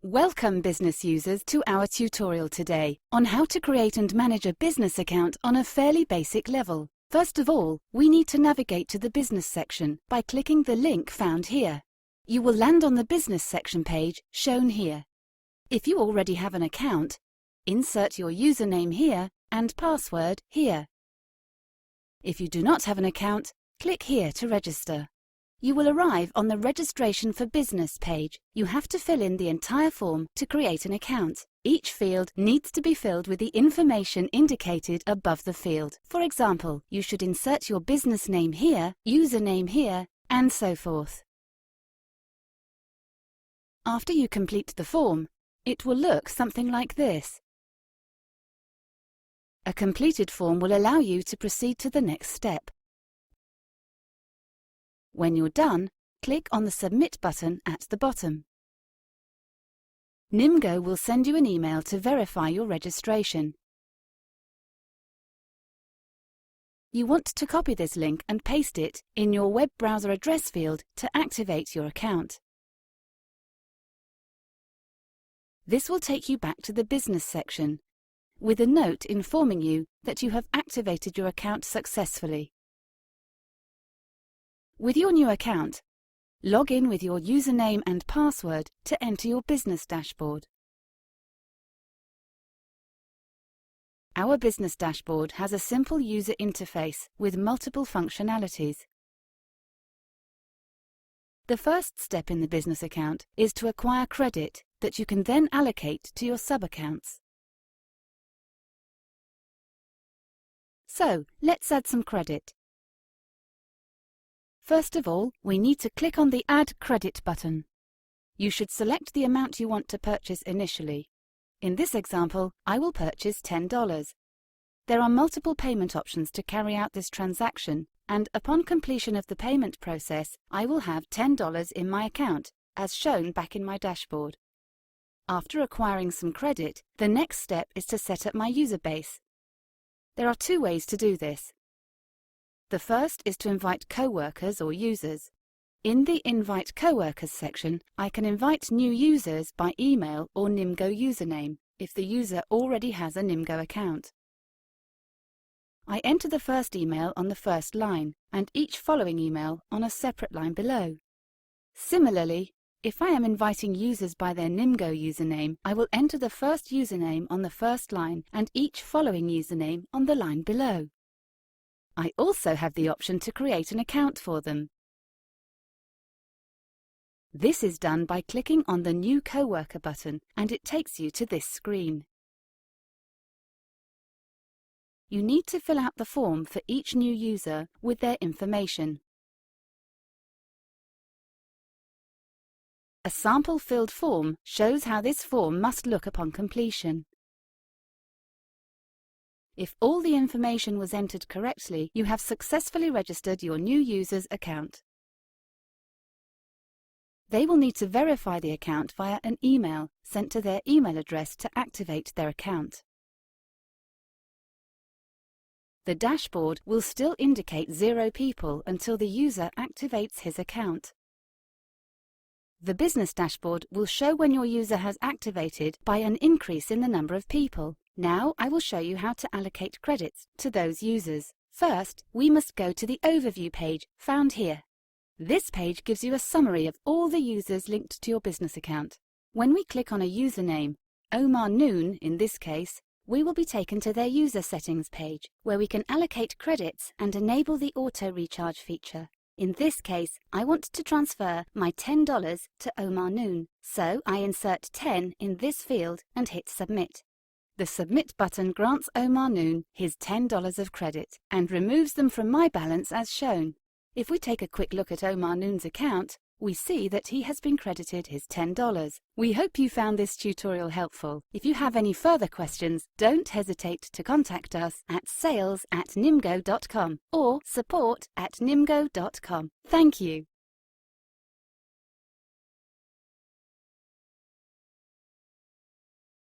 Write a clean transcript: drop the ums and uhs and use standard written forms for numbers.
Welcome business users to our tutorial today on how to create and manage a business account on a fairly basic level. First of all, we need to navigate to the business section by clicking the link found here. You will land on the business section page shown here. If you already have an account, insert your username here and password here. If you do not have an account, click here to register. You will arrive on the Registration for Business page. You have to fill in the entire form to create an account. Each field needs to be filled with the information indicated above the field. For example, you should insert your business name here, username here, and so forth. After you complete the form, it will look something like this. A completed form will allow you to proceed to the next step. When you're done, click on the Submit button at the bottom. Nymgo will send you an email to verify your registration. You want to copy this link and paste it in your web browser address field to activate your account. This will take you back to the business section, with a note informing you that you have activated your account successfully. With your new account, log in with your username and password to enter your business dashboard. Our business dashboard has a simple user interface with multiple functionalities. The first step in the business account is to acquire credit that you can then allocate to your sub-accounts. So, let's add some credit. First of all, we need to click on the Add Credit button. You should select the amount you want to purchase initially. In this example, I will purchase $10. There are multiple payment options to carry out this transaction, and upon completion of the payment process, I will have $10 in my account, as shown back in my dashboard. After acquiring some credit, the next step is to set up my user base. There are two ways to do this. The first is to invite co-workers or users. In the Invite Co-workers section, I can invite new users by email or Nymgo username if the user already has a Nymgo account. I enter the first email on the first line and each following email on a separate line below. Similarly, if I am inviting users by their Nymgo username, I will enter the first username on the first line and each following username on the line below. I also have the option to create an account for them. This is done by clicking on the New Coworker button and it takes you to this screen. You need to fill out the form for each new user with their information. A sample filled form shows how this form must look upon completion. If all the information was entered correctly, you have successfully registered your new user's account. They will need to verify the account via an email sent to their email address to activate their account. The dashboard will still indicate 0 people until the user activates his account. The business dashboard will show when your user has activated by an increase in the number of people. Now I will show you how to allocate credits to those users. First, we must go to the Overview page found here. This page gives you a summary of all the users linked to your business account. When we click on a username, Omar Noon in this case, we will be taken to their user settings page, where we can allocate credits and enable the auto recharge feature. In this case, I want to transfer my $10 to Omar Noon, so I insert 10 in this field and hit Submit. The Submit button grants Omar Noon his $10 of credit and removes them from my balance as shown. If we take a quick look at Omar Noon's account, we see that he has been credited his $10. We hope you found this tutorial helpful. If you have any further questions, don't hesitate to contact us at sales@nymgo.com or support@nymgo.com. Thank you.